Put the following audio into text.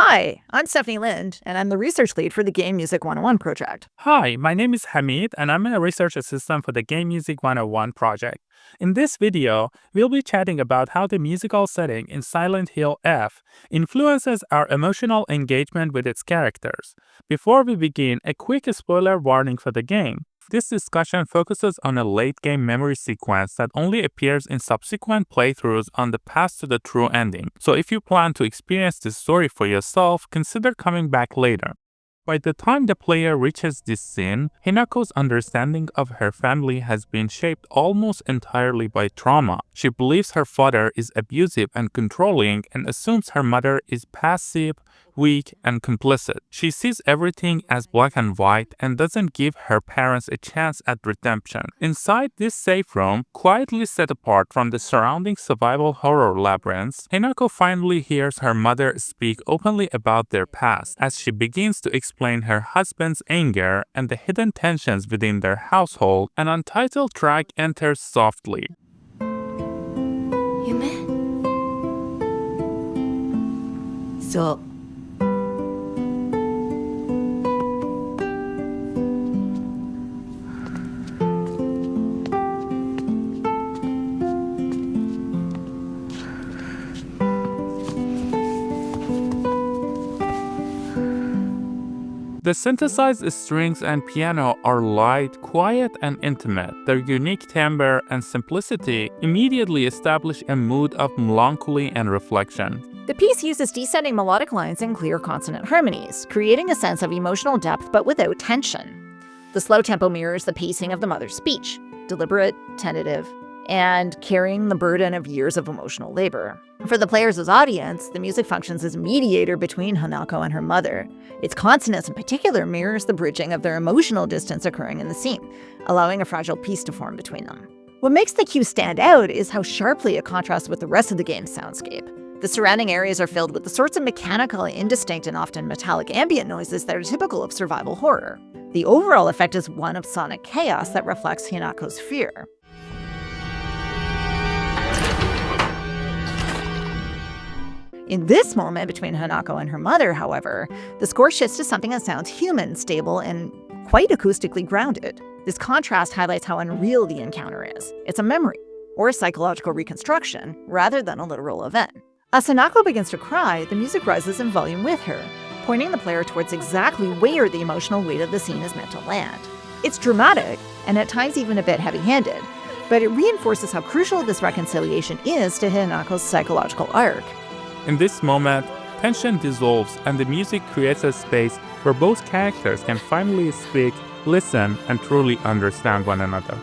Hi, I'm Stephanie Lind, and I'm the research lead for the Game Music 101 project. Hi, my name is Hamid, and I'm a research assistant for the Game Music 101 project. In this video, we'll be chatting about how the musical setting in Silent Hill F influences our emotional engagement with its characters. Before we begin, a quick spoiler warning for the game. This discussion focuses on a late-game memory sequence that only appears in subsequent playthroughs on the path to the true ending. So if you plan to experience this story for yourself, consider coming back later. By the time the player reaches this scene, Hinako's understanding of her family has been shaped almost entirely by trauma. She believes her father is abusive and controlling and assumes her mother is passive, weak, and complicit. She sees everything as black and white and doesn't give her parents a chance at redemption. Inside this safe room, quietly set apart from the surrounding survival horror labyrinths, Hinako finally hears her mother speak openly about their past as she begins to explain her husband's anger and the hidden tensions within their household. An untitled track enters softly. 夢そう。The synthesized strings and piano are light, quiet, and intimate. Their unique timbre and simplicity immediately establish a mood of melancholy and reflection. The piece uses descending melodic lines and clear consonant harmonies, creating a sense of emotional depth but without tension. The slow tempo mirrors the pacing of the mother's speech, deliberate, tentative, and carrying the burden of years of emotional labor. For the players as audience, the music functions as a mediator between Hinako and her mother. Its consonance in particular mirrors the bridging of their emotional distance occurring in the scene, allowing a fragile peace to form between them. What makes the cue stand out is how sharply it contrasts with the rest of the game's soundscape. The surrounding areas are filled with the sorts of mechanical, indistinct, and often metallic ambient noises that are typical of survival horror. The overall effect is one of sonic chaos that reflects Hinako's fear. In this moment between Hinako and her mother, however, the score shifts to something that sounds human, stable, and quite acoustically grounded. This contrast highlights how unreal the encounter is. It's a memory, or a psychological reconstruction, rather than a literal event. As Hinako begins to cry, the music rises in volume with her, pointing the player towards exactly where the emotional weight of the scene is meant to land. It's dramatic, and at times even a bit heavy-handed, but it reinforces how crucial this reconciliation is to Hinako's psychological arc. In this moment, tension dissolves and the music creates a space where both characters can finally speak, listen, and truly understand one another.